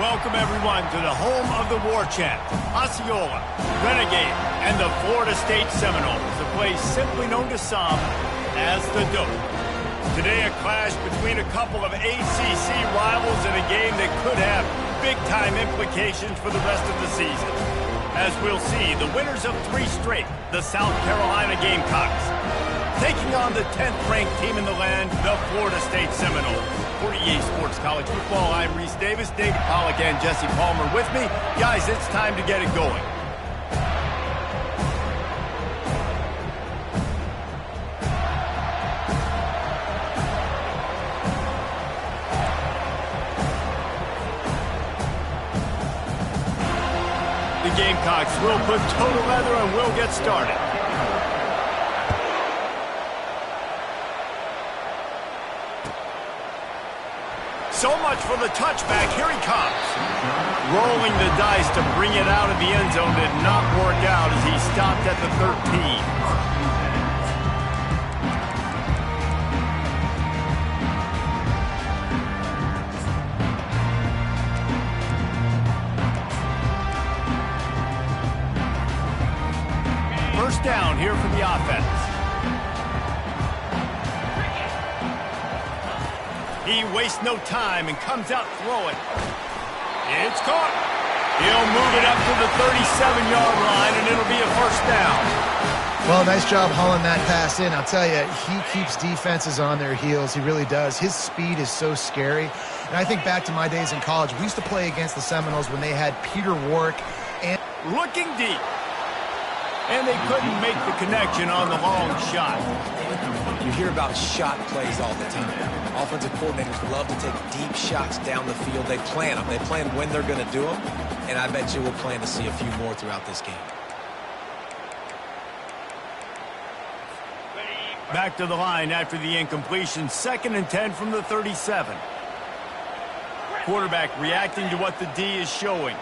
Welcome, everyone, to the home of the war chant, Osceola, Renegade, and the Florida State Seminoles, a place simply known to some as the Dope. Today, a clash between a couple of ACC rivals in a game that could have big-time implications for the rest of the season. As we'll see, the winners of 3 straight, the South Carolina Gamecocks, taking on the 10th-ranked team in the land, the Florida State Seminoles. For EA Sports College Football, I'm Reese Davis, David Pollack, and Jesse Palmer with me. Guys, it's time to get it going. The Gamecocks will put total leather and we'll get started. So much for the touchback. Here he comes. Rolling the dice to bring it out of the end zone did not work out as he stopped at the 13. First down here for the offense. He wastes no time and comes out throwing. It's caught. He'll move it up to the 37-yard line, and it'll be a first down. Well, nice job hauling that pass in. I'll tell you, he keeps defenses on their heels. He really does. His speed is so scary. And I think back to my days in college. We used to play against the Seminoles when they had Peter Warrick and... Looking deep. And they couldn't make the connection on the long shot. You hear about shot plays all the time. Offensive coordinators love to take deep shots down the field. They plan them. They plan when they're going to do them. And I bet you we'll plan to see a few more throughout this game. Back to the line after the incompletion. 2nd and 10 from the 37. Quarterback reacting to what the D is showing.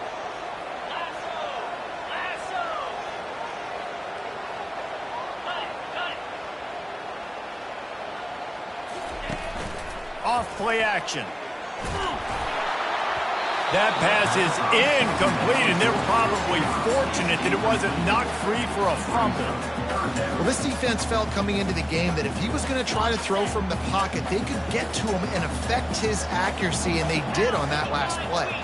Off play action. That pass is incomplete, and they're probably fortunate that it wasn't knocked free for a fumble. Well, this defense felt coming into the game that if he was going to try to throw from the pocket, they could get to him and affect his accuracy, and they did on that last play.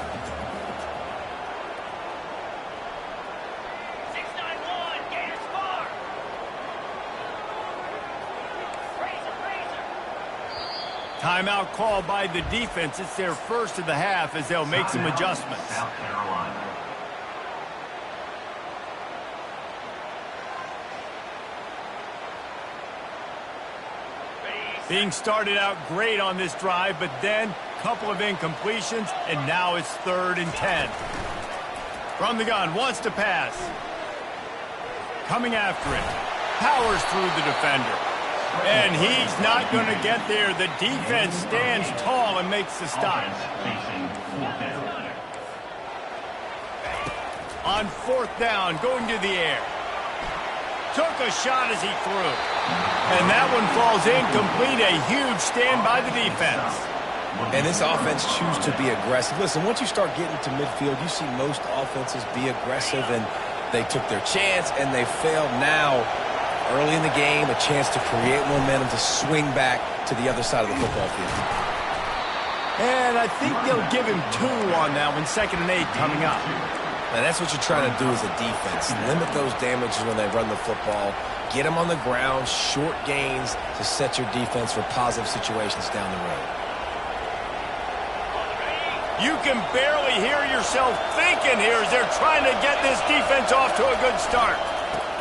Timeout called by the defense. It's their first of the half as they'll make some adjustments. Being started out great on this drive, but then a couple of incompletions, and now it's 3rd and 10. From the gun, wants to pass. Coming after it. Powers through the defender. And he's not going to get there. The defense stands tall and makes the stop. On 4th down, going to the air. Took a shot as he threw. And that one falls incomplete. A huge stand by the defense. And this offense chooses to be aggressive. Listen, once you start getting to midfield, you see most offenses be aggressive, and they took their chance, and they failed. Now, early in the game, a chance to create momentum to swing back to the other side of the football field. And I think they'll give him 2 on that one. 2nd and 8 coming up. Now, that's what you're trying to do as a defense. Limit those damages when they run the football. Get them on the ground, short gains to set your defense for positive situations down the road. You can barely hear yourself thinking here as they're trying to get this defense off to a good start.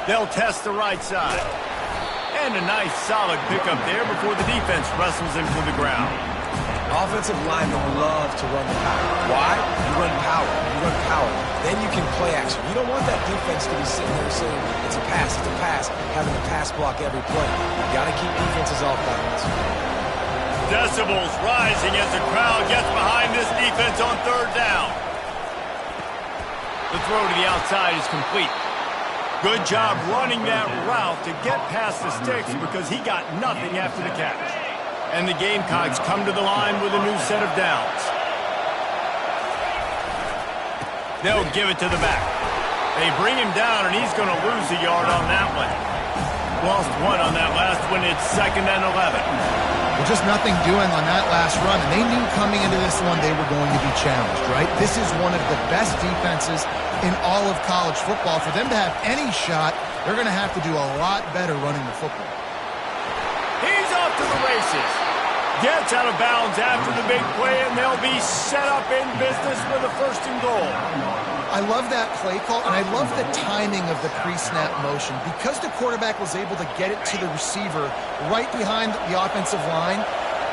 They'll test the right side. And a nice solid pickup there before the defense wrestles him to the ground. Offensive linemen love to run the power. Why? You run power. You run power. Then you can play action. You don't want that defense to be sitting there saying, it's a pass, having to pass block every play. You got to keep defenses off balance. Decibels rising as the crowd gets behind this defense on 3rd down. The throw to the outside is complete. Good job running that route to get past the sticks because he got nothing after the catch. And the Gamecocks come to the line with a new set of downs. They'll give it to the back. They bring him down, and he's going to lose a yard on that one. Lost one on that last one. It's 2nd and 11. Well, just nothing doing on that last run, and they knew coming into this one they were going to be challenged, right? This is one of the best defenses in all of college football. For them to have any shot, they're going to have to do a lot better running the football. He's off to the races. Gets out of bounds after the big play, and they'll be set up in business with a 1st and goal. I love that play call, and I love the timing of the pre-snap motion. Because the quarterback was able to get it to the receiver right behind the offensive line,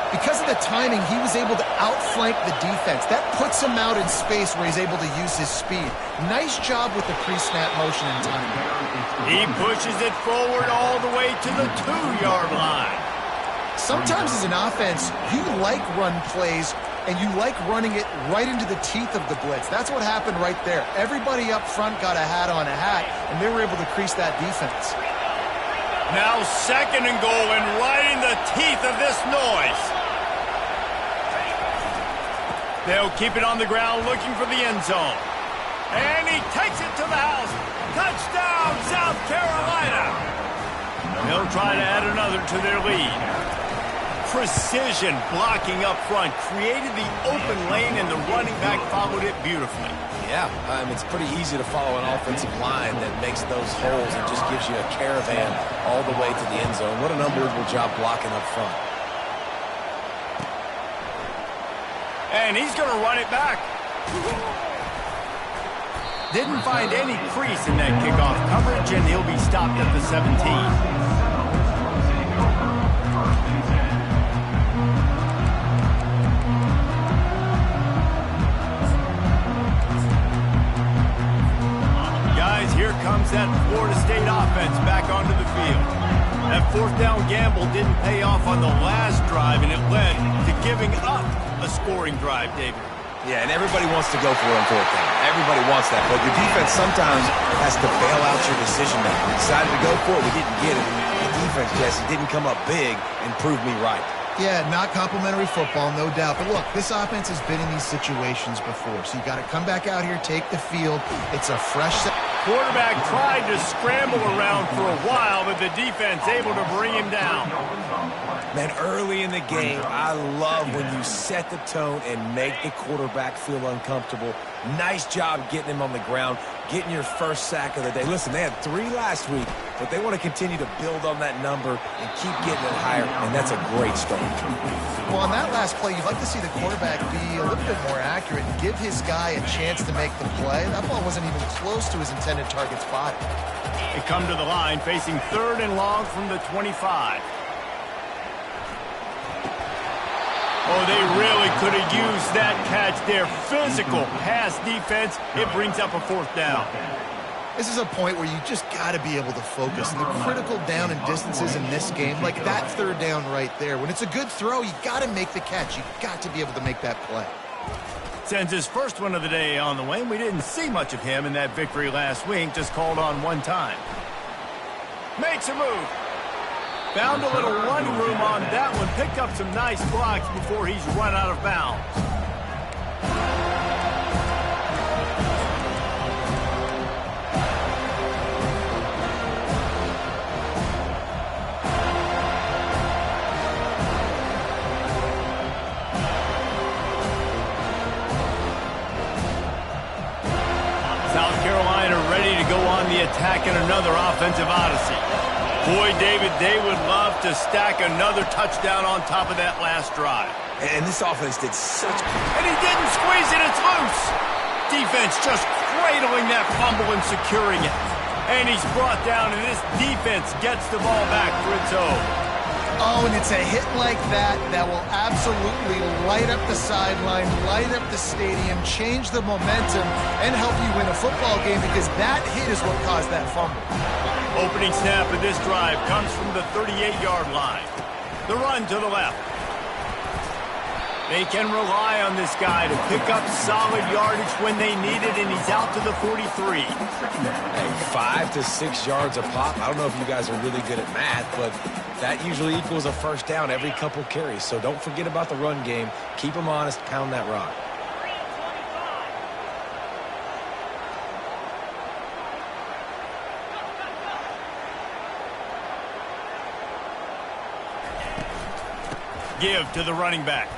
because of the timing, he was able to outflank the defense. That puts him out in space where he's able to use his speed. Nice job with the pre-snap motion and timing. He pushes it forward all the way to the 2-yard line. Sometimes as an offense, you like run plays, and you like running it right into the teeth of the blitz. That's what happened right there. Everybody up front got a hat on a hat, and they were able to crease that defense. Now 2nd and goal, and right in the teeth of this noise. They'll keep it on the ground looking for the end zone. And he takes it to the house. Touchdown, South Carolina. They'll try to add another to their lead. Precision blocking up front created the open lane, and the running back followed it beautifully. Yeah, it's pretty easy to follow an offensive line that makes those holes and just gives you a caravan all the way to the end zone. What an unbelievable job blocking up front. And he's going to run it back. Didn't find any crease in that kickoff coverage, and he'll be stopped at the 17. Here comes that Florida State offense back onto the field. That 4th down gamble didn't pay off on the last drive, and it led to giving up a scoring drive, David. Yeah, and everybody wants to go for it on 4th down. Everybody wants that, but your defense sometimes has to bail out your decision making. We decided to go for it, we didn't get it. The defense, Jesse, didn't come up big and prove me right. Yeah, not complimentary football, no doubt. But look, this offense has been in these situations before, so you got to come back out here, take the field. It's a fresh set. Quarterback tried to scramble around for a while, but the defense able to bring him down. Man, early in the game, I love when you set the tone and make the quarterback feel uncomfortable. Nice job getting him on the ground, getting your first sack of the day. Listen, they had 3 last week, but they want to continue to build on that number and keep getting it higher, and that's a great start. Well, on that last play, you'd like to see the quarterback be a little bit more accurate and give his guy a chance to make the play. That ball wasn't even close to his intended target spot. They come to the line facing 3rd and long from the 25. Oh, they really could have used that catch there. Physical pass defense. It brings up a 4th down. This is a point where you just got to be able to focus. And the critical down and distances in this game, like that 3rd down right there, when it's a good throw, you got to make the catch. You got to be able to make that play. Sends his first one of the day on the way. We didn't see much of him in that victory last week, just called on one time. Makes a move. Found a little run room on that one. Picked up some nice blocks before he's run out of bounds. South Carolina ready to go on the attack in another offensive odyssey. Boy, David, they would love to stack another touchdown on top of that last drive. And this offense did such... And he didn't squeeze it, it's loose. Defense just cradling that fumble and securing it. And he's brought down, and this defense gets the ball back for its own. Oh, and it's a hit like that that will absolutely light up the sideline, light up the stadium, change the momentum, and help you win a football game, because that hit is what caused that fumble. Opening snap of this drive comes from the 38-yard line. The run to the left. They can rely on this guy to pick up solid yardage when they need it, and he's out to the 43. Hey, 5 to 6 yards a pop. I don't know if you guys are really good at math, but that usually equals a 1st down every couple carries. So don't forget about the run game. Keep them honest, pound that rock. Give to the running back.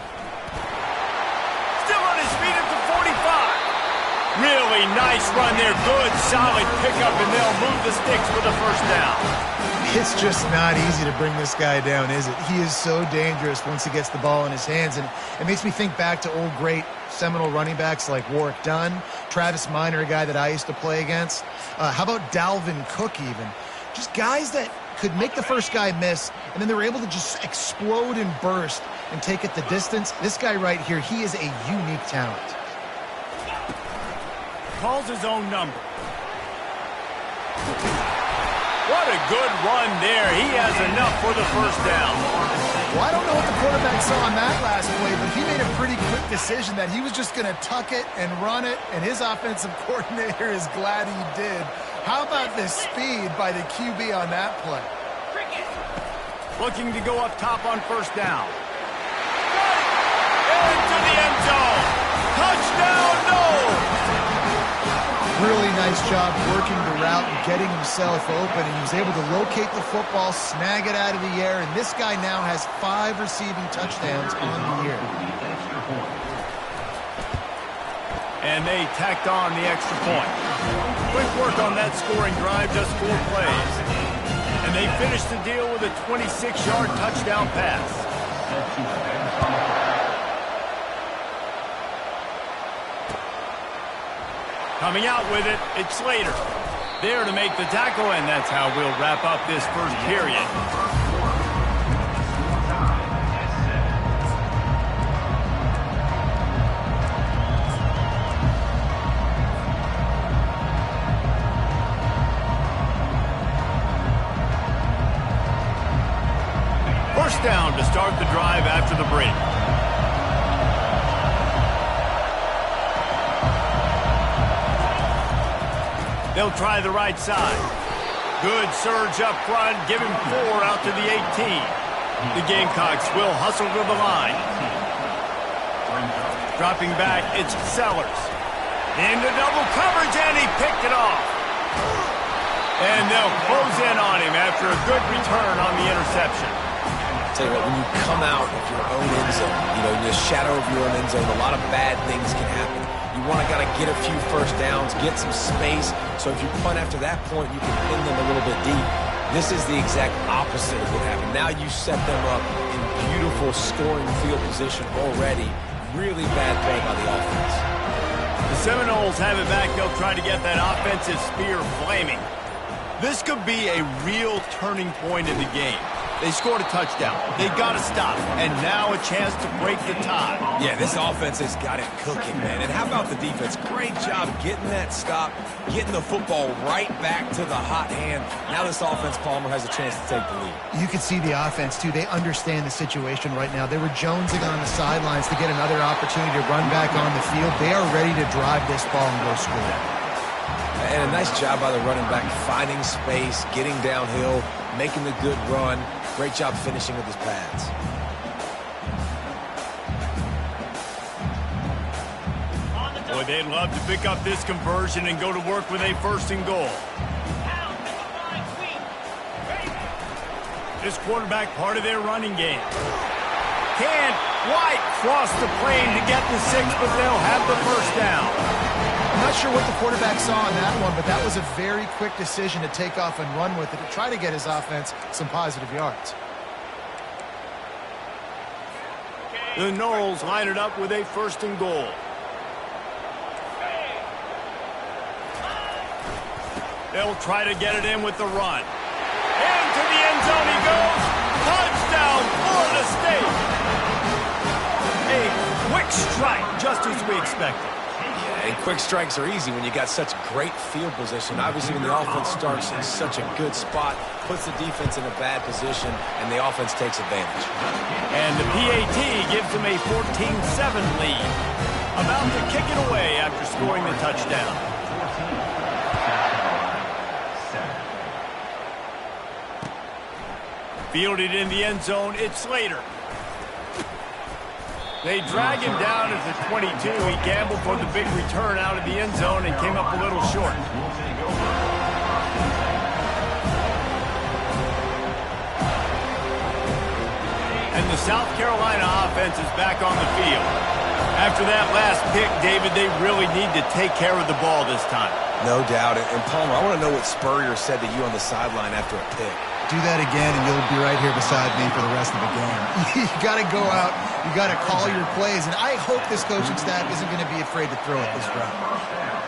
Still on his feet at the 45. Really nice run there. Good, solid pickup, and they'll move the sticks for the first down. It's just not easy to bring this guy down, is it? He is so dangerous once he gets the ball in his hands, and it makes me think back to old great Seminole running backs like Warwick Dunn, Travis Minor, a guy that I used to play against. How about Dalvin Cook even? Just guys that could make the first guy miss, and then they were able to just explode and burst and take it the distance. This guy right here, he is a unique talent. Calls his own number. What a good run there. He has enough for the first down. Well, I don't know what the quarterback saw on that last play, but he made a pretty quick decision that he was just going to tuck it and run it, and his offensive coordinator is glad he did. How about the speed by the QB on that play? Looking to go up top on first down. Into the end zone. Touchdown, no! Really nice job working the route and getting himself open, and he was able to locate the football, snag it out of the air, and this guy now has 5 receiving touchdowns on the year. And they tacked on the extra point. Quick work on that scoring drive, just 4 plays. And they finished the deal with a 26-yard touchdown pass. Coming out with it, it's Slater. There to make the tackle, and that's how we'll wrap up this first period. First down to start the drive after the break. They'll try the right side. Good surge up front. Give him 4 out to the 18. The Gamecocks will hustle to the line. Dropping back, it's Sellers. Into double coverage, and he picked it off. And they'll close in on him after a good return on the interception. Tell you what, when you come out of your own end zone, in the shadow of your own end zone, a lot of bad things can happen. You want to get a few first downs, get some space, so if you punt after that point, you can pin them a little bit deep. This is the exact opposite of what happened. Now you set them up in beautiful scoring field position already. Really bad play by the offense. The Seminoles have it back. They'll try to get that offensive spear flaming. This could be a real turning point in the game. They scored a touchdown. They got to stop. And now a chance to break the tie. Yeah, this offense has got it cooking, man. And how about the defense? Great job getting that stop, getting the football right back to the hot hand. Now this offense, Palmer, has a chance to take the lead. You can see the offense, too. They understand the situation right now. They were jonesing on the sidelines to get another opportunity to run back on the field. They are ready to drive this ball and go score. And a nice job by the running back, finding space, getting downhill, making the good run. Great job finishing with his pads. Boy, they'd love to pick up this conversion and go to work with a 1st and goal. This quarterback part of their running game. Can White cross the plane to get the 6, but they'll have the first down. I'm not sure what the quarterback saw on that one, but that was a very quick decision to take off and run with it to try to get his offense some positive yards. The Noles line it up with a 1st and goal. They'll try to get it in with the run. Into the end zone he goes. Touchdown, Florida State. A quick strike, just as we expected. And quick strikes are easy when you got such great field position. Obviously, when the offense starts in such a good spot, puts the defense in a bad position, and the offense takes advantage. And the PAT gives them a 14-7 lead. About to kick it away after scoring the touchdown. Fielded in the end zone, it's Slater. They drag him down at the 22. He gambled for the big return out of the end zone and came up a little short. And the South Carolina offense is back on the field. After that last pick, David, they really need to take care of the ball this time. No doubt. And Palmer, I want to know what Spurrier said to you on the sideline after a pick. Do that again, and you'll be right here beside me for the rest of the game. You got to go out. You got to call your plays. And I hope this coaching staff isn't going to be afraid to throw it this route.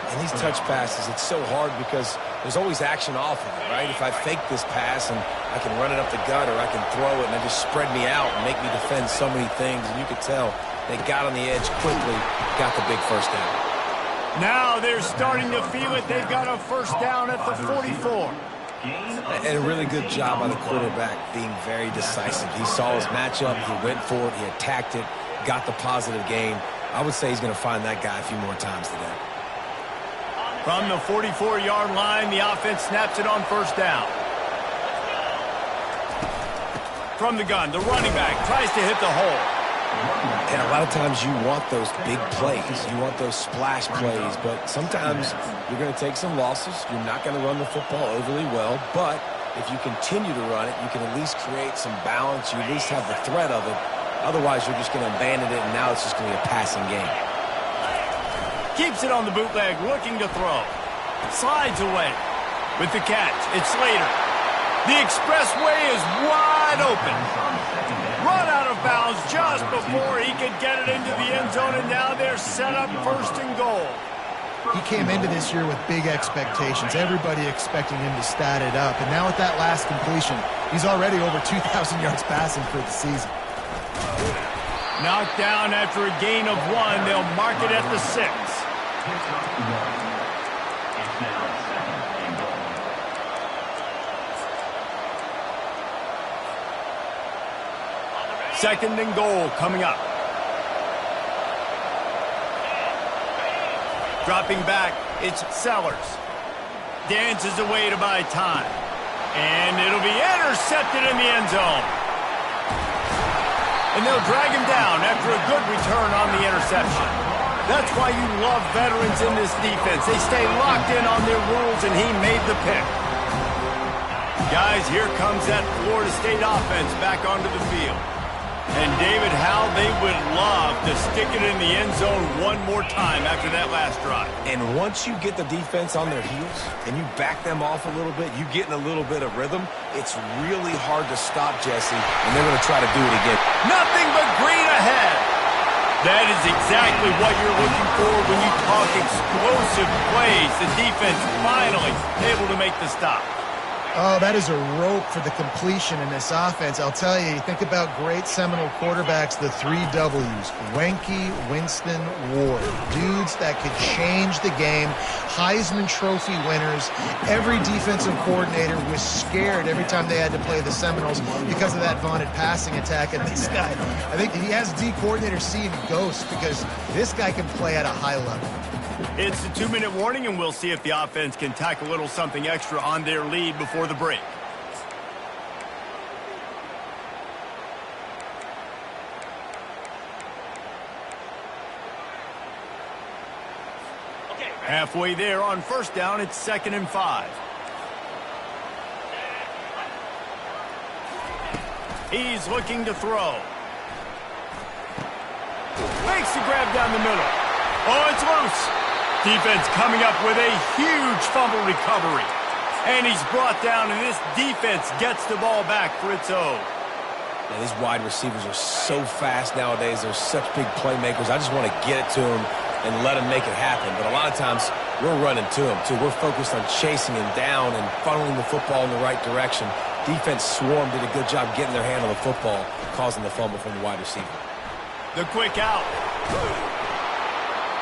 And these touch passes, it's so hard because there's always action off of it, right? If I fake this pass and I can run it up the gut or I can throw it and they just spread me out and make me defend so many things. And you could tell they got on the edge quickly, got the big first down. Now they're starting to feel it. They've got a first down at the 44. And a really good job by the quarterback being very decisive. He saw his matchup, he went for it, he attacked it, got the positive gain. I would say he's going to find that guy a few more times today. From the 44-yard line, the offense snaps it on first down. From the gun, the running back tries to hit the hole. And a lot of times you want those big plays. You want those splash plays. But sometimes you're going to take some losses. You're not going to run the football overly well. But if you continue to run it, you can at least create some balance. You at least have the threat of it. Otherwise, you're just going to abandon it, and now it's just going to be a passing game. Keeps it on the bootleg, looking to throw. Slides away. With the catch, it's Slater. The expressway is wide open. Run out of bounds just before he could get it into the end zone, and now they're set up first and goal. He came into this year with big expectations. Everybody expecting him to stat it up. And now with that last completion, he's already over 2,000 yards passing for the season. Knocked down after a gain of 1. They'll mark it at the 6. Second and goal coming up. Dropping back, it's Sellers. Dances away to buy time. And it'll be intercepted in the end zone. And they'll drag him down after a good return on the interception. That's why you love veterans in this defense. They stay locked in on their rules, and he made the pick. Guys, here comes that Florida State offense back onto the field. And David, how they would love to stick it in the end zone one more time after that last drive. And once you get the defense on their heels and you back them off a little bit, you get in a little bit of rhythm, it's really hard to stop, Jesse, and they're going to try to do it again. Nothing but green ahead. That is exactly what you're looking for when you talk explosive plays. The defense finally able to make the stop. Oh, that is a rope for the completion in this offense. I'll tell you, think about great Seminole quarterbacks, the 3 W's. Wenke, Winston, Ward. Dudes that could change the game. Heisman Trophy winners. Every defensive coordinator was scared every time they had to play the Seminoles because of that vaunted passing attack. And this guy, I think he has D coordinator seeing ghosts because this guy can play at a high level. It's a 2-minute warning, and we'll see if the offense can tack a little something extra on their lead before the break. Halfway there on first down, it's 2nd and 5. He's looking to throw. Makes the grab down the middle. Oh, it's loose. Defense coming up with a huge fumble recovery. And he's brought down, and this defense gets the ball back for its own. Yeah, these wide receivers are so fast nowadays. They're such big playmakers. I just want to get it to them and let them make it happen. But a lot of times, we're running to them, too. We're focused on chasing him down and funneling the football in the right direction. Defense swarmed, did a good job getting their hand on the football, causing the fumble from the wide receiver. The quick out.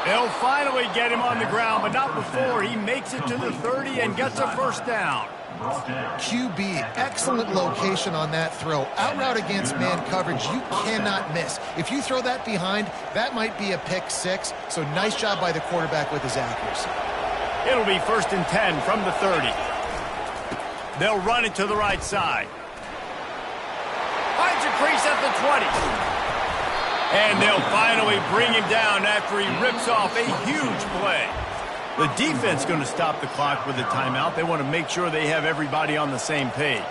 They'll finally get him on the ground, but not before he makes it to the 30 and gets a first down. QB, excellent location on that throw. Out route against man coverage, you cannot miss. If you throw that behind, that might be a pick 6. So nice job by the quarterback with his accuracy. It'll be 1st and 10 from the 30. They'll run it to the right side. Finds a crease at the 20. And they'll finally bring him down after he rips off a huge play. The defense going to stop the clock with a timeout. They want to make sure they have everybody on the same page.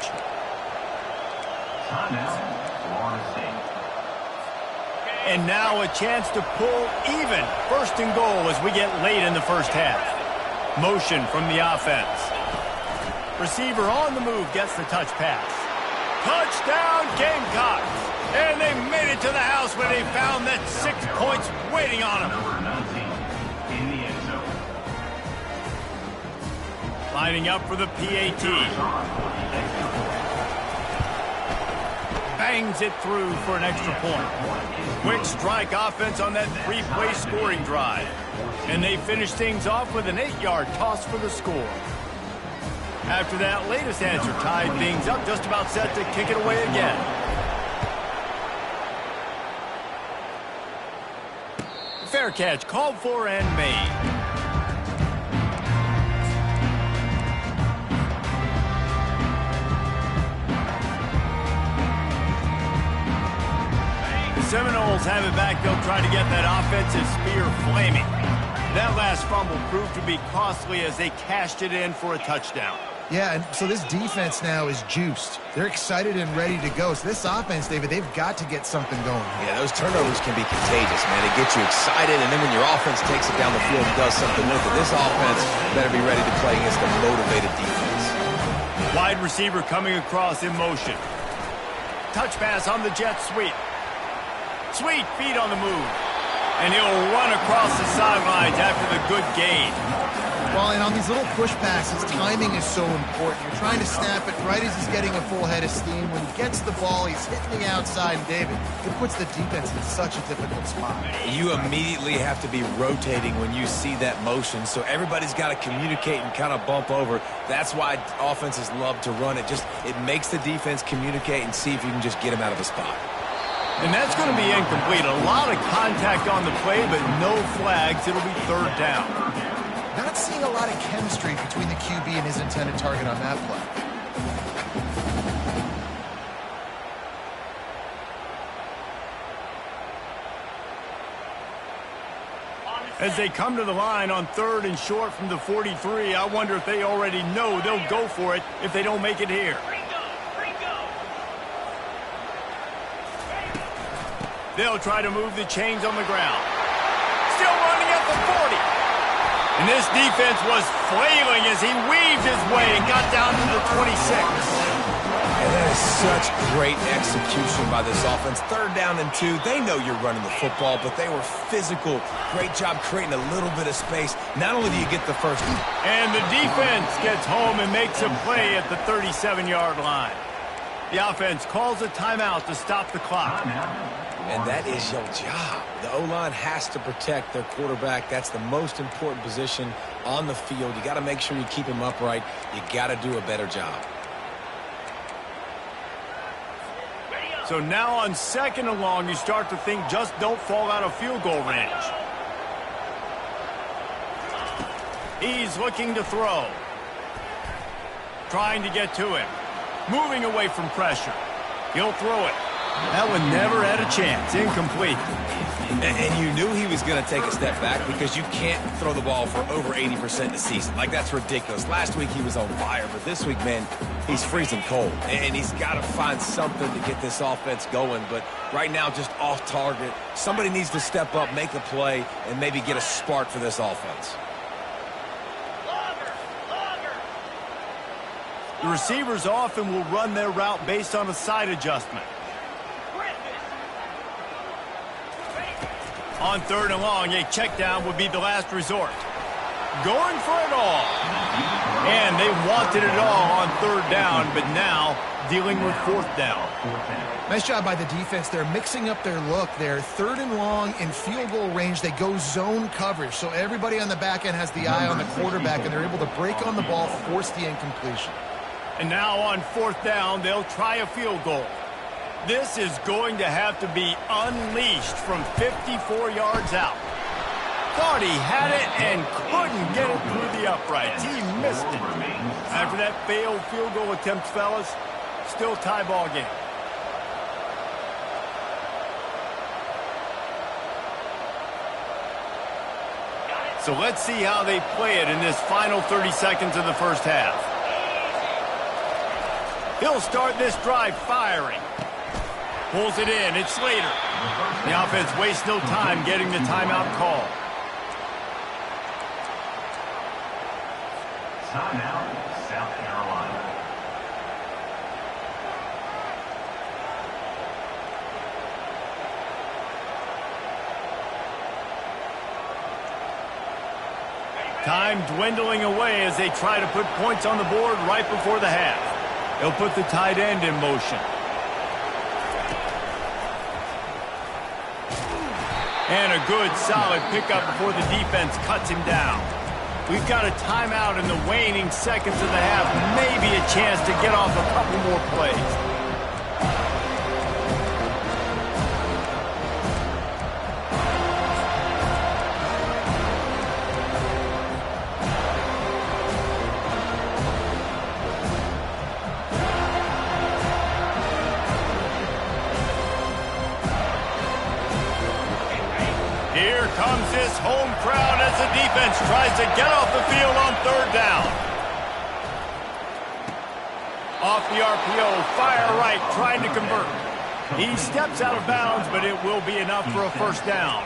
And now a chance to pull even. First and goal as we get late in the first half. Motion from the offense. Receiver on the move gets the touch pass. Touchdown Gamecocks. And they made it to the house where they found that 6 points waiting on them. Lining up for the PAT. Bangs it through for an extra point. Quick strike offense on that 3-play scoring drive. And they finish things off with an 8-yard toss for the score. After that latest answer tied things up, just about set to kick it away again. Fair catch called for and made. Seminoles have it back. They'll try to get that offensive spear flaming. That last fumble proved to be costly as they cashed it in for a touchdown. Yeah, and so this defense now is juiced. They're excited and ready to go. So this offense, David, they've got to get something going. Yeah, those turnovers can be contagious, man. They get you excited, and then when your offense takes it down the field and does something with it, this offense better be ready to play against a motivated defense. Wide receiver coming across in motion. Touch pass on the jet sweep. Sweet feet on the move. And he'll run across the sidelines after the good gain. Well, and on these little push passes, timing is so important. You're trying to snap it right as he's getting a full head of steam. When he gets the ball, he's hitting the outside. And David, it puts the defense in such a difficult spot. You immediately have to be rotating when you see that motion, so everybody's got to communicate and kind of bump over. That's why offenses love to run it. It makes the defense communicate and see if you can just get him out of a spot. And that's going to be incomplete. A lot of contact on the play, but no flags. It'll be third down. Not seeing a lot of chemistry between the QB and his intended target on that play. As they come to the line on 3rd and short from the 43, I wonder if they already know they'll go for it if they don't make it here. They'll try to move the chains on the ground. Still running at the 40. And this defense was flailing as he weaved his way and got down to the 26. And that is such great execution by this offense. 3rd down and 2. They know you're running the football, but they were physical. Great job creating a little bit of space. Not only do you get the first. And the defense gets home and makes a play at the 37-yard line. The offense calls a timeout to stop the clock. And that is your job. The O-line has to protect their quarterback. That's the most important position on the field. You got to make sure you keep him upright. You got to do a better job. So now on 2nd and long, you start to think just don't fall out of field goal range. He's looking to throw. Trying to get to him. Moving away from pressure. He'll throw it. That one never had a chance. Incomplete. And you knew he was going to take a step back because you can't throw the ball for over 80% a season. Like, that's ridiculous. Last week he was on fire, but this week, man, he's freezing cold. And he's got to find something to get this offense going. But right now, just off target. Somebody needs to step up, make a play, and maybe get a spark for this offense. The receivers often will run their route based on a side adjustment. On 3rd and long, a check down would be the last resort. Going for it all. And they wanted it all on 3rd down, but now dealing with 4th down. Nice job by the defense. They're mixing up their look. They're 3rd and long in field goal range. They go zone coverage, so everybody on the back end has the eye on the quarterback, and they're able to break on the ball, force the incompletion. And now on 4th down, they'll try a field goal. This is going to have to be unleashed from 54 yards out. Thought he had it and couldn't get it through the uprights. He missed it. After that failed field goal attempt, fellas, still tie ball game. So let's see how they play it in this final 30 seconds of the first half. He'll start this drive firing. Pulls it in. It's Slater. The offense wastes no time getting the timeout call. Timeout, South Carolina. Time dwindling away as they try to put points on the board right before the half. They'll put the tight end in motion. And a good, solid pickup before the defense cuts him down. We've got a timeout in the waning seconds of the half. Maybe a chance to get off a couple more plays. Here comes this home crowd as the defense tries to get off the field on third down. Off the RPO, fire right, trying to convert. He steps out of bounds, but it will be enough for a first down.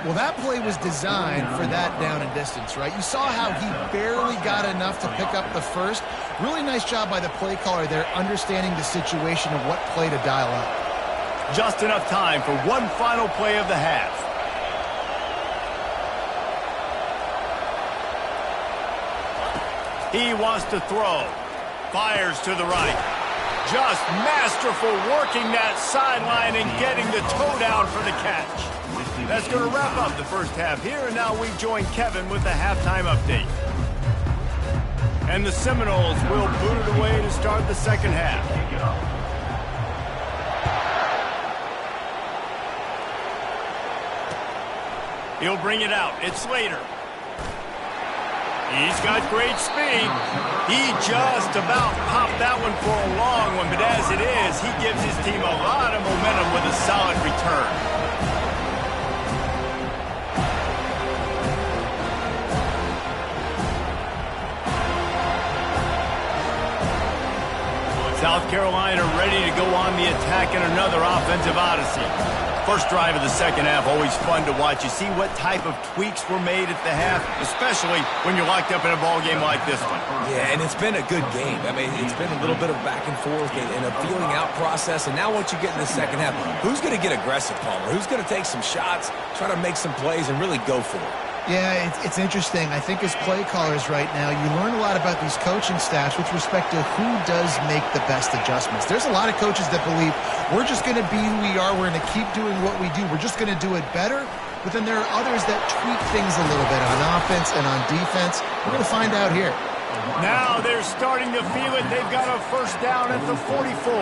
Well, that play was designed for that down and distance, right? You saw how he barely got enough to pick up the first. Really nice job by the play caller there, understanding the situation of what play to dial up. Just enough time for one final play of the half. He wants to throw. Fires to the right. Just masterful working that sideline and getting the toe down for the catch. That's going to wrap up the first half here, and now we join Kevin with the halftime update. And the Seminoles will boot it away to start the second half. He'll bring it out. It's Slater. He's got great speed. He just about popped that one for a long one, but as it is, he gives his team a lot of momentum with a solid return. South Carolina ready to go on the attack in another offensive odyssey. First drive of the second half, always fun to watch. You see what type of tweaks were made at the half, especially when you're locked up in a ball game like this one. Yeah, and it's been a good game. I mean, it's been a little bit of back and forth and a feeling out process. And now once you get in the second half, who's going to get aggressive, Palmer? Who's going to take some shots, try to make some plays, and really go for it? Yeah, it's interesting. I think as play callers right now, you learn a lot about these coaching staffs with respect to who does make the best adjustments. There's a lot of coaches that believe we're just going to be who we are. We're going to keep doing what we do. We're just going to do it better. But then there are others that tweak things a little bit on offense and on defense. We're going to find out here. Now they're starting to feel it. They've got a first down at the 44.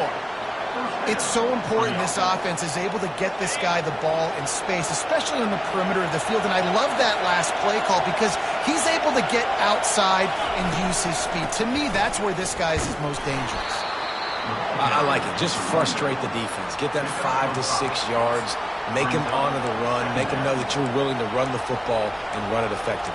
It's so important this offense is able to get this guy the ball in space, especially on the perimeter of the field. And I love that last play call because he's able to get outside and use his speed. To me, that's where this guy is most dangerous. I like it. Just frustrate the defense. Get that 5 to 6 yards. Make him honor the run. Make him know that you're willing to run the football and run it effectively.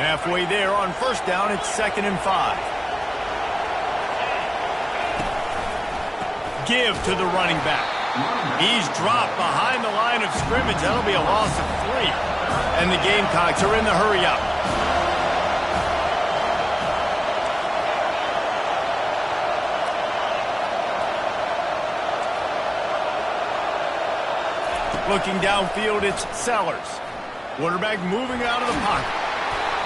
Halfway there on first down, it's 2nd and 5. Give to the running back. He's dropped behind the line of scrimmage. That'll be a loss of 3. And the Gamecocks are in the hurry up. Looking downfield, it's Sellers. Quarterback moving out of the pocket.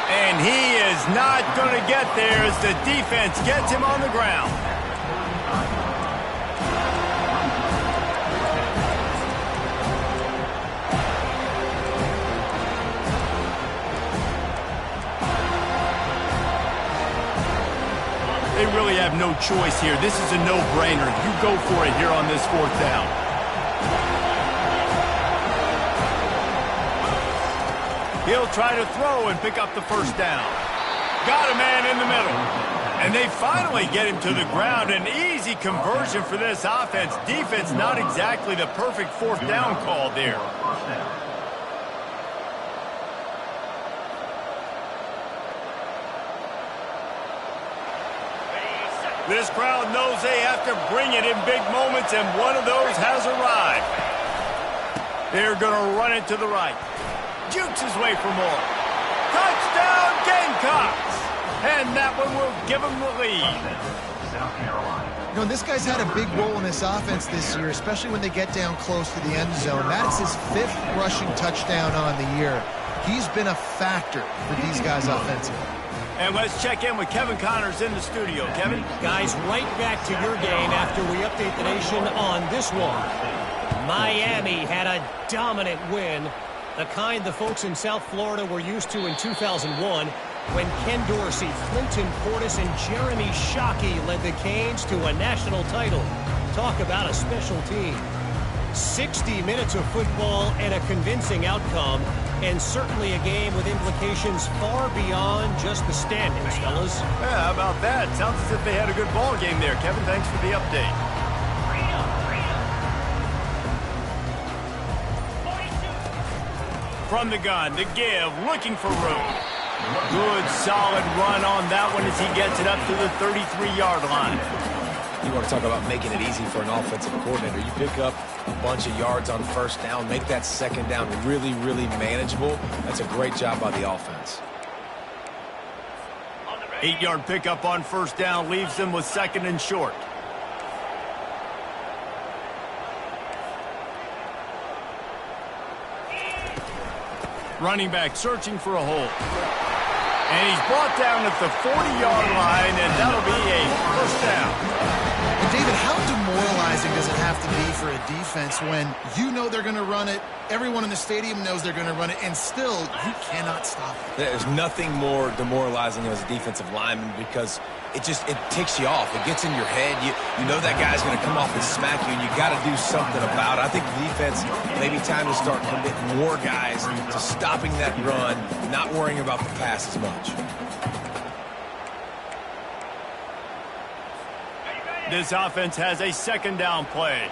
And he is not going to get there as the defense gets him on the ground. They really have no choice here. This is a no-brainer. You go for it here on this 4th down. He'll try to throw and pick up the first down. Got a man in the middle. And they finally get him to the ground. An easy conversion for this offense. Defense not exactly the perfect fourth down call there. This crowd knows they have to bring it in big moments, and one of those has arrived. They're going to run it to the right. Jukes his way for more. Touchdown, Gamecocks! And that one will give them the lead. South Carolina. You know, this guy's had a big role in this offense this year, especially when they get down close to the end zone. That is his 5th rushing touchdown on the year. He's been a factor for these guys offensively. And let's check in with Kevin Connors in the studio. Kevin? Guys, right back to your game after we update the nation on this one. Miami had a dominant win, the kind the folks in South Florida were used to in 2001 when Ken Dorsey, Clinton Portis, and Jeremy Shockey led the Canes to a national title. Talk about a special team. 60 minutes of football and a convincing outcome, and certainly a game with implications far beyond just the standings, fellas. Yeah, how about that? Sounds as if they had a good ball game there. Kevin, thanks for the update. From the gun, the give, looking for room. Good, solid run on that one as he gets it up to the 33-yard line. You want to talk about making it easy for an offensive coordinator. You pick up a bunch of yards on first down, make that second down really, really manageable. That's a great job by the offense. 8-yard pickup on first down leaves them with second and short. Running back searching for a hole. And he's brought down at the 40-yard line, and that'll be a first down. And David, how demoralizing does it have to be for a defense when you know they're going to run it, everyone in the stadium knows they're going to run it, and still you cannot stop it? There's nothing more demoralizing as a defensive lineman because it ticks you off. It gets in your head. You know that guy's going to come off and smack you, and you got to do something about it. I think the defense, maybe time to start committing more guys to stopping that run, not worrying about the pass as much. This offense has a second down play.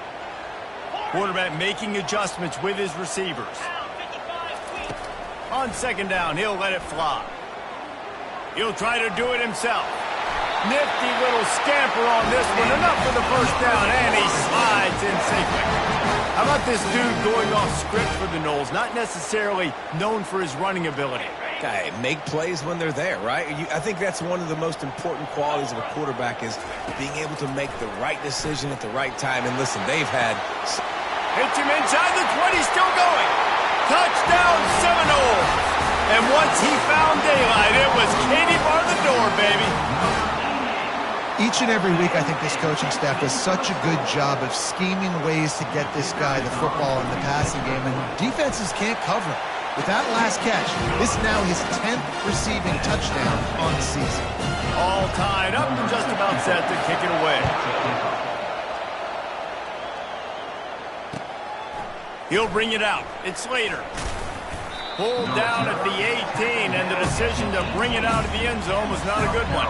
Quarterback making adjustments with his receivers. On second down, he'll let it fly. He'll try to do it himself. Nifty little scamper on this one. Enough for the first down, and he slides in safely. How about this dude going off script for the Noles? Not necessarily known for his running ability. Guy, make plays when they're there, right? I think that's one of the most important qualities of a quarterback is being able to make the right decision at the right time. And listen, they've had... Hits him inside the 20, still going. Touchdown, Seminoles. And once he found daylight, it was Katie bar the door, baby. Each and every week, I think this coaching staff does such a good job of scheming ways to get this guy the football in the passing game, and defenses can't cover it. With that last catch, this is now his 10th receiving touchdown on the season. All tied up and just about set to kick it away. He'll bring it out. It's Slater. Pulled down at the 18, and the decision to bring it out of the end zone was not a good one.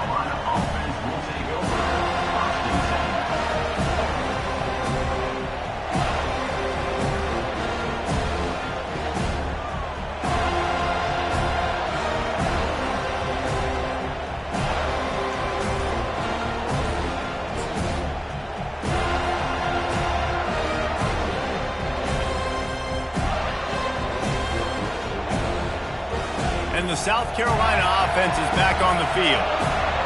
And the South Carolina offense is back on the field.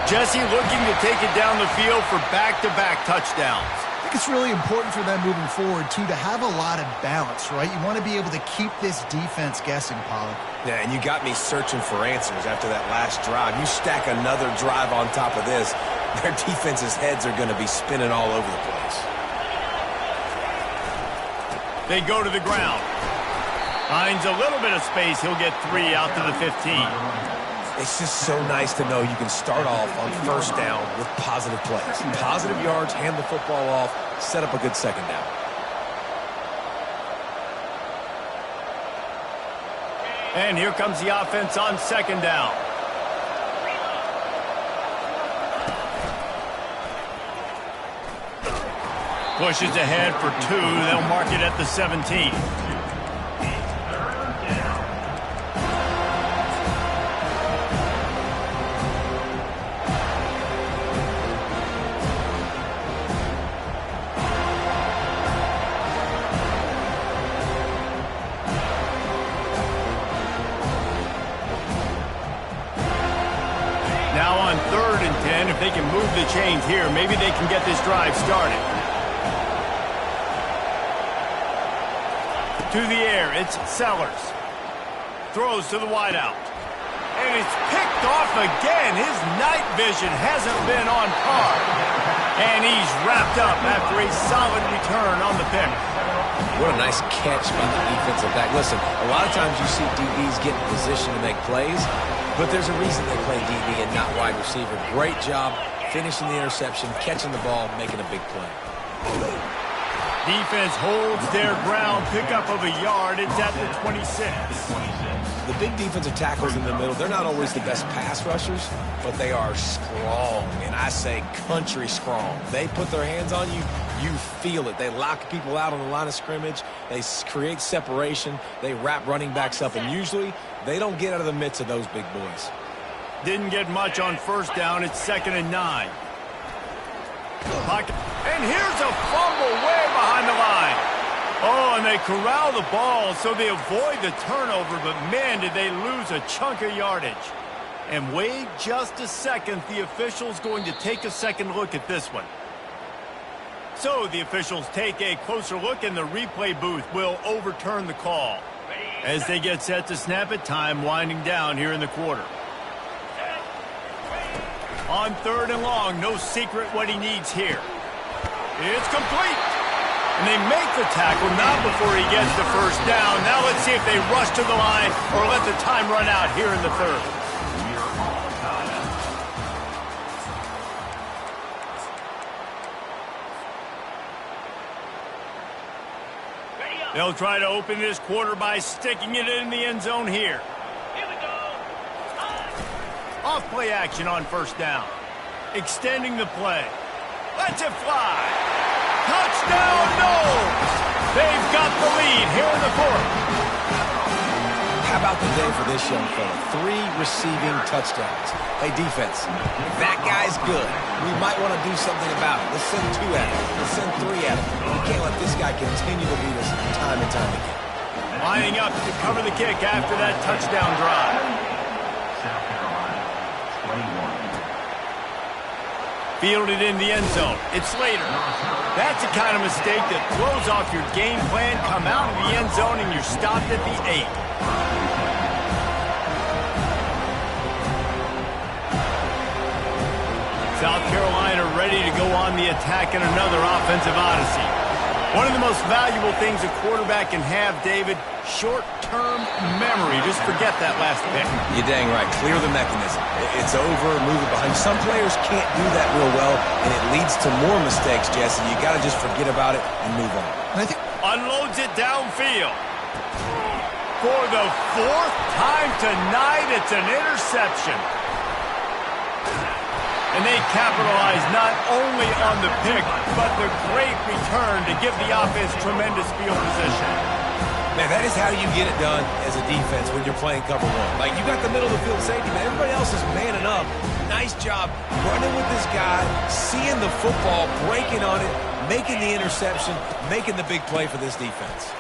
Jesse looking to take it down the field for back-to-back touchdowns. I think it's really important for them moving forward, too, to have a lot of balance, right? You want to be able to keep this defense guessing, Pollard. Yeah, and you got me searching for answers after that last drive. You stack another drive on top of this, their defense's heads are going to be spinning all over the place. They go to the ground. Finds a little bit of space. He'll get 3 out to the 15. It's just so nice to know you can start off on first down with positive plays. Positive yards, hand the football off, set up a good second down. And here comes the offense on second down. Pushes ahead for 2. They'll mark it at the 17. Now on 3rd and 10, if they can move the chains here, maybe they can get this drive started. To the air, it's Sellers. Throws to the wideout. And it's picked off again. His night vision hasn't been on par. And he's wrapped up after a solid return on the pick. What a nice catch by the defensive back. Listen, a lot of times you see DBs get in position to make plays, but there's a reason they play DB and not wide receiver. Great job finishing the interception, catching the ball, making a big play. Defense holds their ground, pickup of a yard. It's at the 26. The big defensive tackles in the middle, they're not always the best pass rushers, but they are strong, and I say country strong. They put their hands on you, you feel it. They lock people out on the line of scrimmage. They create separation. They wrap running backs up, and usually they don't get out of the midst of those big boys. Didn't get much on 1st down. It's 2nd and 9. Pocket. And here's a fumble way behind the line. Oh, and they corral the ball so they avoid the turnover, but man, did they lose a chunk of yardage. And wait just a second, the official's going to take a second look at this one. So the officials take a closer look, and the replay booth will overturn the call. As they get set to snap it, time winding down here in the quarter. On 3rd and long, no secret what he needs here. It's complete. And they make the tackle, not before he gets the 1st down. Now let's see if they rush to the line or let the time run out here in the 3rd. They'll try to open this quarter by sticking it in the end zone here. Off play action on 1st down. Extending the play. Lets it fly. Touchdown, no! They've got the lead here in the 4th. How about the day for this young fella? 3 receiving touchdowns. Hey, defense, that guy's good. We might want to do something about it. Let's send 2 at him. Let's send 3 at him. We can't let this guy continue to beat us time and time again. Lining up to cover the kick after that touchdown drive. South Carolina, 21. Fielded in the end zone. It's Slater. That's the kind of mistake that throws off your game plan. Come out of the end zone and you're stopped at the 8. South Carolina ready to go on the attack in another offensive odyssey. One of the most valuable things a quarterback can have, David, short-term memory. Just forget that last pick. You're dang right. Clear the mechanism. It's over, move it behind. Some players can't do that real well, and it leads to more mistakes, Jesse. You got to just forget about it and move on. And I think unloads it downfield. For the 4th time tonight, it's an interception. And they capitalize not only on the pick, but the great return to give the offense tremendous field position. Man, that is how you get it done as a defense when you're playing cover 1. Like, you got the middle of the field safety, but everybody else is manning up. Nice job running with this guy, seeing the football, breaking on it, making the interception, making the big play for this defense.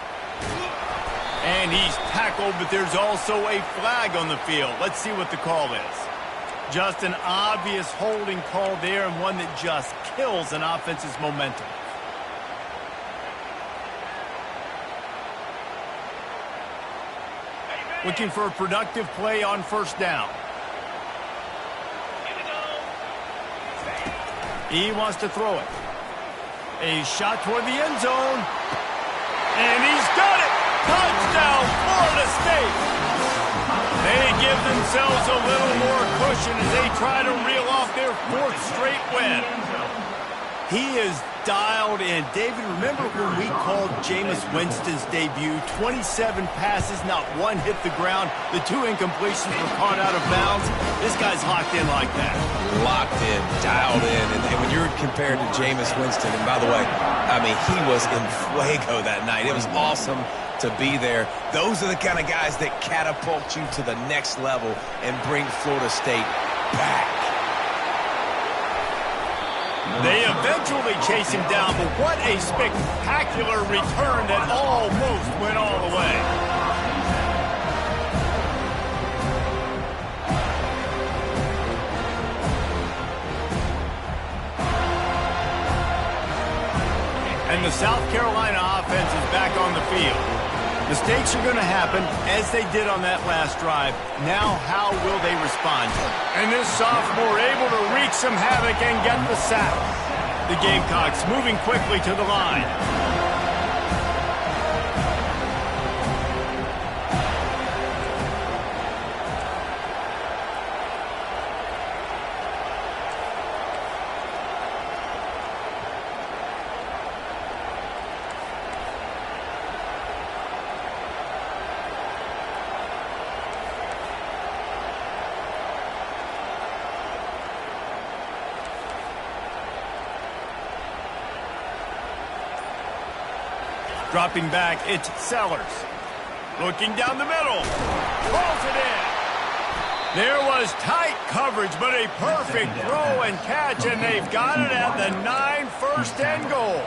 And he's tackled, but there's also a flag on the field. Let's see what the call is. Just an obvious holding call there, and one that just kills an offense's momentum. Looking for a productive play on 1st down. He wants to throw it. A shot toward the end zone. And he's got it! Touchdown, Florida State! They give themselves a little more cushion as they try to reel off their 4th straight win. He is dialed in. David, remember when we called Jameis Winston's debut? 27 passes, not one hit the ground. The 2 incompletions were caught out of bounds. This guy's locked in like that. Locked in, dialed in. And when you're compared to Jameis Winston, and by the way, I mean, he was in fuego that night. It was awesome to be there. Those are the kind of guys that catapult you to the next level and bring Florida State back. They eventually chase him down, but what a spectacular return that almost went all the way. And the South Carolina offense is back on the field. Mistakes are going to happen, as they did on that last drive. Now, how will they respond? And this sophomore able to wreak some havoc and get the sack. The Gamecocks moving quickly to the line. Dropping back, it's Sellers. Looking down the middle. Pulls it in. There was tight coverage, but a perfect throw and catch, and they've got it at the 9, first and goal.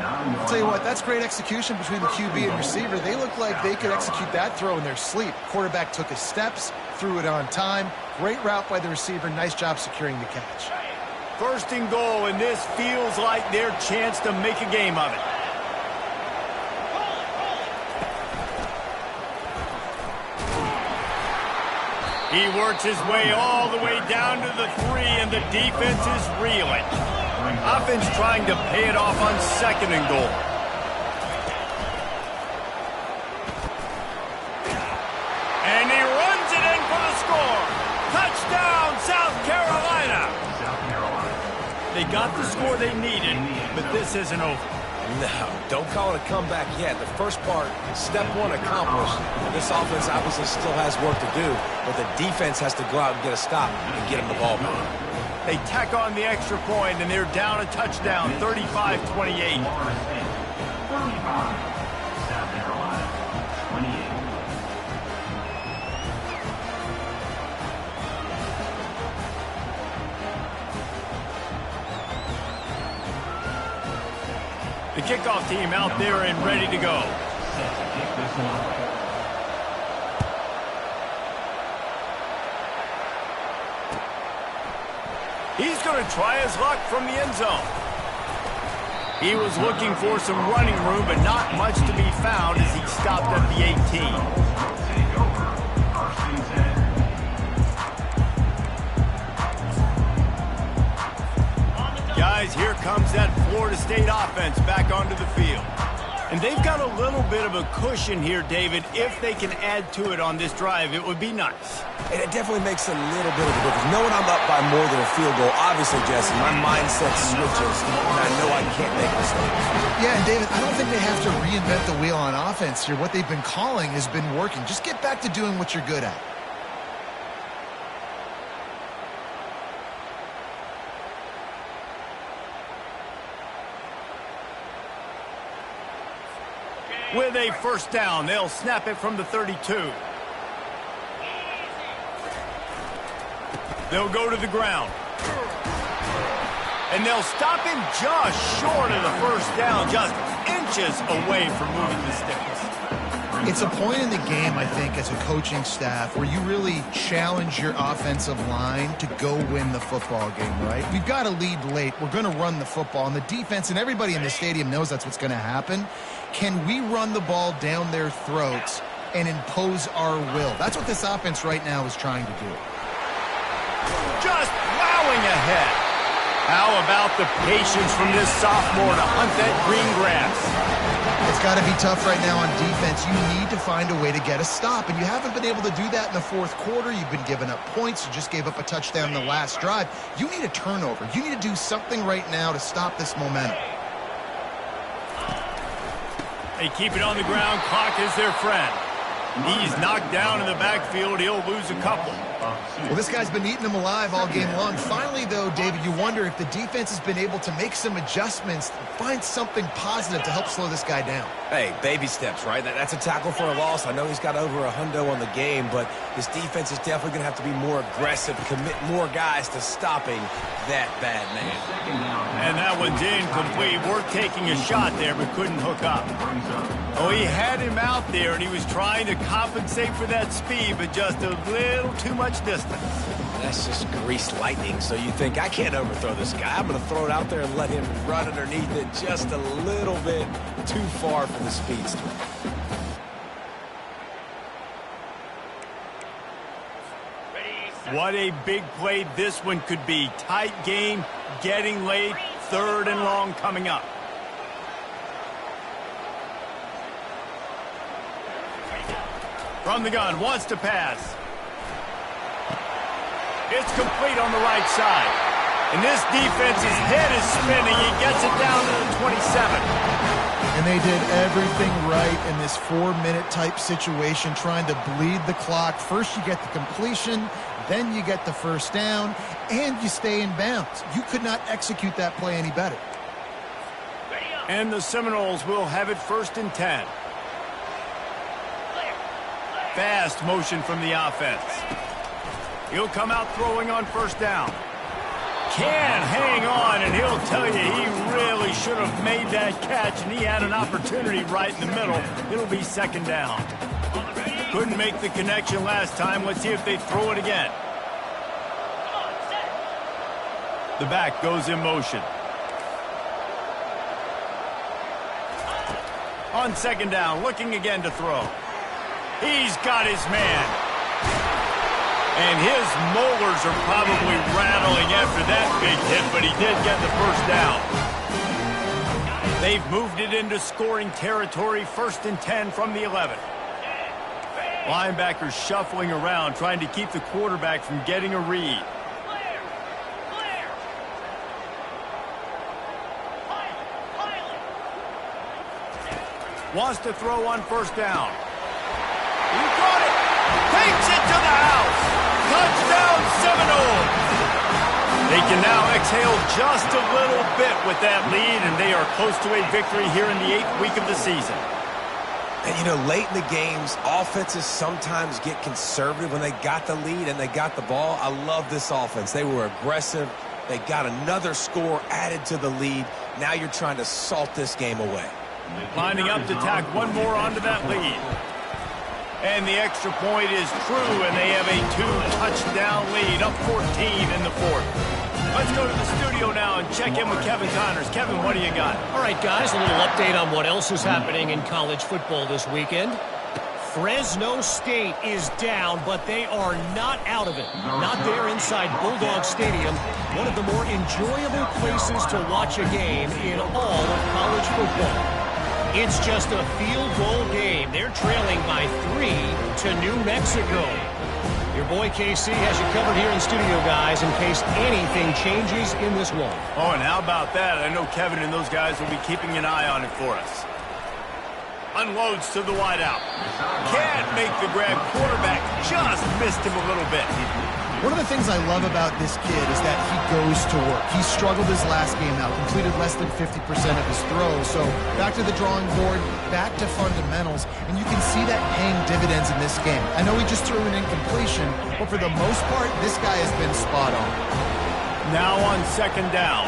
I'll tell you what, that's great execution between the QB and receiver. They look like they could execute that throw in their sleep. Quarterback took his steps, threw it on time. Great route by the receiver. Nice job securing the catch. First and goal, and this feels like their chance to make a game of it. He works his way all the way down to the 3, and the defense is reeling. Offense trying to pay it off on second and goal. And he runs it in for the score. Touchdown, South Carolina. They got the score they needed, but this isn't over. No, don't call it a comeback yet. The first part, step 1 accomplished. This offense obviously still has work to do, but the defense has to go out and get a stop and get them the ball back. They tack on the extra point, and they're down a touchdown, 35-28. South Carolina, 28. The kickoff team out there and ready to go. Set to kick this one off. He's going to try his luck from the end zone. He was looking for some running room, but not much to be found as he stopped at the 18. Take over. First and 10. Guys, here comes that Florida State offense back onto the field. And they've got a little bit of a cushion here, David. If they can add to it on this drive, it would be nice. And it definitely makes a little bit of a difference. Knowing I'm up by more than a field goal, obviously, Jesse, my mindset switches, and I know I can't make mistakes. Yeah, and David, I don't think they have to reinvent the wheel on offense here. What they've been calling has been working. Just get back to doing what you're good at. With a first down, they'll snap it from the 32. They'll go to the ground. And they'll stop him just short of the first down, just inches away from moving the sticks. It's a point in the game, I think, as a coaching staff where you really challenge your offensive line to go win the football game, right? We've got to lead late. We're going to run the football. And the defense and everybody in the stadium knows that's what's going to happen. Can we run the ball down their throats and impose our will? That's what this offense right now is trying to do. Just plowing ahead. How about the patience from this sophomore to hunt that green grass? It's got to be tough right now on defense. You need to find a way to get a stop, and you haven't been able to do that in the fourth quarter. You've been giving up points. You just gave up a touchdown in the last drive. You need a turnover. You need to do something right now to stop this momentum. They keep it on the ground. Clock is their friend. He's knocked down in the backfield. He'll lose a couple. Well, this guy's been eating them alive all game long. Finally, though, David, you wonder if the defense has been able to make some adjustments, find something positive to help slow this guy down. Hey, baby steps, right? That's a tackle for a loss. I know he's got over $100 on the game, but his defense is definitely going to have to be more aggressive, commit more guys to stopping that bad man. And that one's incomplete. We're taking a shot there, but couldn't hook up. Oh, he had him out there, and he was trying to compensate for that speed, but just a little too much distance. That's just greased lightning, so you think, I can't overthrow this guy. I'm going to throw it out there and let him run underneath it just a little bit too far for the speedster. What a big play this one could be. Tight game, getting late, 3rd and long coming up. From the gun, wants to pass. It's complete on the right side. And this defense's head is spinning. He gets it down to the 27. And they did everything right in this 4-minute type situation, trying to bleed the clock. First you get the completion, then you get the first down, and you stay in bounds. You could not execute that play any better. And the Seminoles will have it 1st and 10. Fast motion from the offense. He'll come out throwing on 1st down. Can hang on, and he'll tell you he really should have made that catch, and he had an opportunity right in the middle. It'll be 2nd down. Couldn't make the connection last time. Let's see if they throw it again. The back goes in motion. On 2nd down, looking again to throw. He's got his man. And his molars are probably rattling after that big hit, but he did get the 1st down. They've moved it into scoring territory, 1st and 10 from the 11. Linebackers shuffling around, trying to keep the quarterback from getting a read. Wants to throw on 1st down. He got it. Takes it to the house. Touchdown Seminoles. They can now exhale just a little bit with that lead, and they are close to a victory here in the 8th week of the season. And, you know, late in the games, offenses sometimes get conservative when they got the lead and they got the ball. I love this offense. They were aggressive. They got another score added to the lead. Now you're trying to salt this game away. Lining up to tack one more onto that lead. And the extra point is true, and they have a 2-touchdown lead, up 14 in the 4th. Let's go to the studio now and check in with Kevin Connors. Kevin, what do you got? All right, guys, a little update on what else is happening in college football this weekend. Fresno State is down, but they are not out of it. Not there inside Bulldog Stadium, one of the more enjoyable places to watch a game in all of college football. It's just a field goal game. They're trailing by 3 to New Mexico. Your boy KC has you covered here in studio, guys, in case anything changes in this one. Oh, and how about that? I know Kevin and those guys will be keeping an eye on it for us. Unloads to the wideout. Can't make the grab. Quarterback just missed him a little bit. One of the things I love about this kid is that he goes to work. He struggled his last game out, completed less than 50% of his throws. So back to the drawing board, back to fundamentals, and you can see that paying dividends in this game. I know he just threw an incompletion, but for the most part, this guy has been spot on. Now on 2nd down.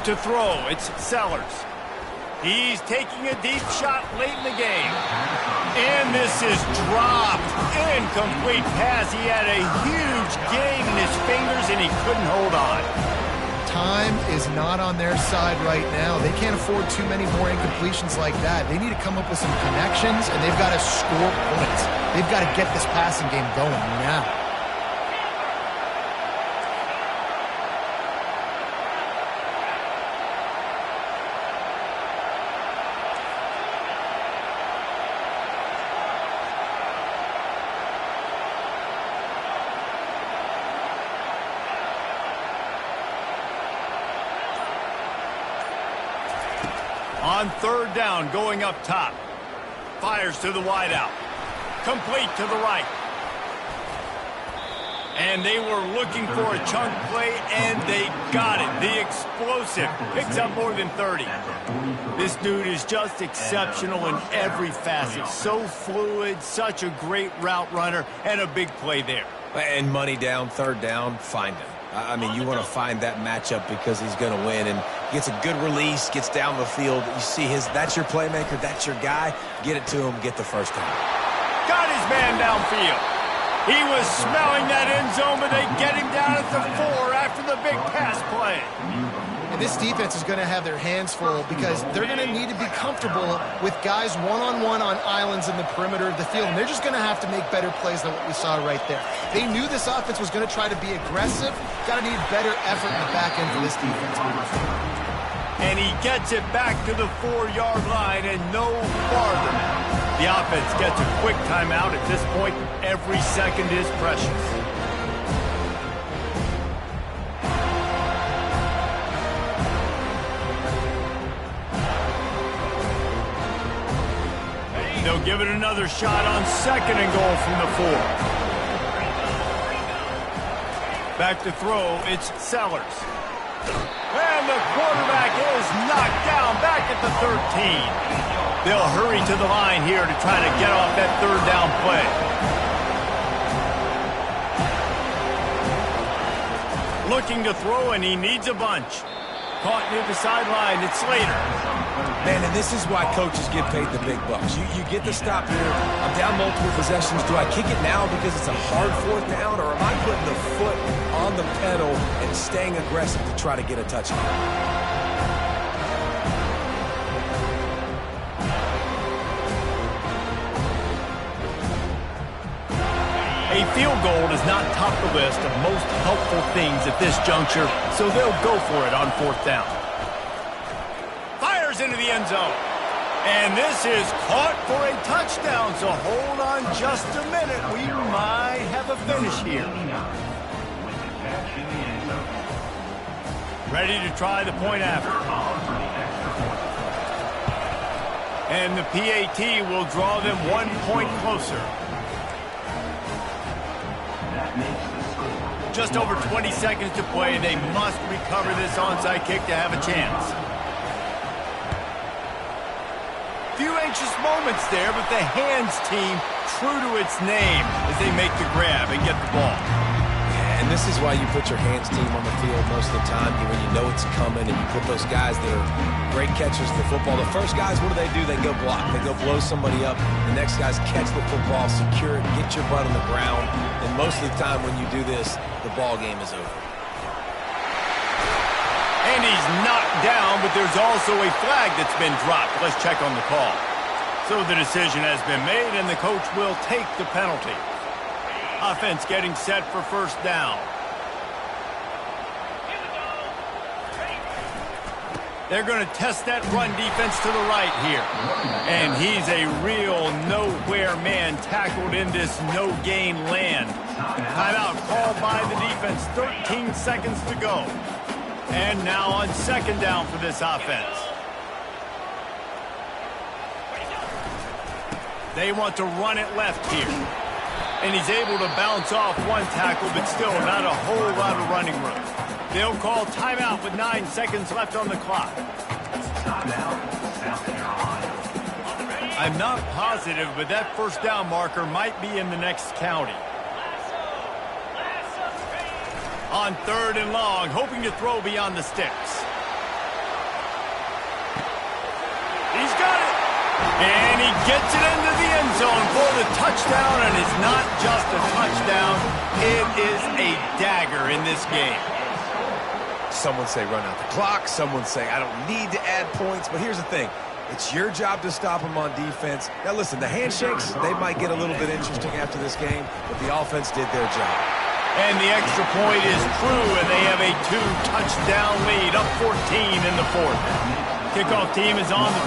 To throw, it's Sellers. He's taking a deep shot late in the game. And this is dropped. Incomplete pass. He had a huge gain in his fingers, and he couldn't hold on. Time is not on their side right now. They can't afford too many more incompletions like that. They need to come up with some connections, and they've got to score points. They've got to get this passing game going now. On third down, going up top. Fires to the wideout. Complete to the right. And they were looking for a chunk play, and they got it. The explosive picks up more than 30. This dude is just exceptional in every facet. So fluid, such a great route runner, and a big play there. And money down, third down, find him. I mean, you want to find that matchup because he's going to win, and gets a good release, gets down the field. You see that's your playmaker, that's your guy. Get it to him, get the first down. Got his man downfield. He was smelling that end zone, but they get him down at the 4 after the big pass play. And this defense is going to have their hands full because they're going to need to be comfortable with guys one-on-one on islands in the perimeter of the field. And they're just going to have to make better plays than what we saw right there. They knew this offense was going to try to be aggressive. Got to need better effort in the back end for this defense. And he gets it back to the 4-yard line and no farther. The offense gets a quick timeout. At this point, every second is precious. They'll give it another shot on second and goal from the 4. Back to throw, it's Sellers. And the quarterback is knocked down back at the 13. They'll hurry to the line here to try to get off that third down play. Looking to throw, and he needs a bunch. Caught near the sideline, it's Slater. Man, and this is why coaches get paid the big bucks. You get the stop here. I'm down multiple possessions. Do I kick it now because it's a hard fourth down, or am I putting the foot on the pedal and staying aggressive to try to get a touchdown? A field goal does not top the list of most helpful things at this juncture, so they'll go for it on fourth down. Fires into the end zone. And this is caught for a touchdown, so hold on just a minute. We might have a finish here. Ready to try the point after. And the PAT will draw them 1 point closer. Just over 20 seconds to play. They must recover this onside kick to have a chance. Few anxious moments there, but the hands team true to its name as they make the grab and get the ball. And this is why you put your hands team on the field most of the time, when you know it's coming, and you put those guys that are great catchers of the football. The first guys, what do? They go block. They go blow somebody up. The next guys catch the football, secure it, get your butt on the ground. And most of the time when you do this, the ball game is over. And he's knocked down, but there's also a flag that's been dropped. Let's check on the call. So the decision has been made, and the coach will take the penalty. Offense getting set for first down. They're going to test that run defense to the right here. And he's a real nowhere man tackled in this no-gain land. Timeout called by the defense. 13 seconds to go. And now on second down for this offense. They want to run it left here. And he's able to bounce off one tackle, but still not a whole lot of running room. They'll call timeout with 9 seconds left on the clock. I'm not positive, but that first down marker might be in the next county. On third and long, hoping to throw beyond the sticks. He's got it. And he gets it into the end zone for the touchdown, and it's not just a touchdown. It is a dagger in this game. Someone say run out the clock. Someone say I don't need to add points. But here's the thing. It's your job to stop them on defense. Now, listen, the handshakes, they might get a little bit interesting after this game, but the offense did their job. And the extra point is true, and they have a 2-touchdown lead, up 14 in the fourth. Kickoff team is on the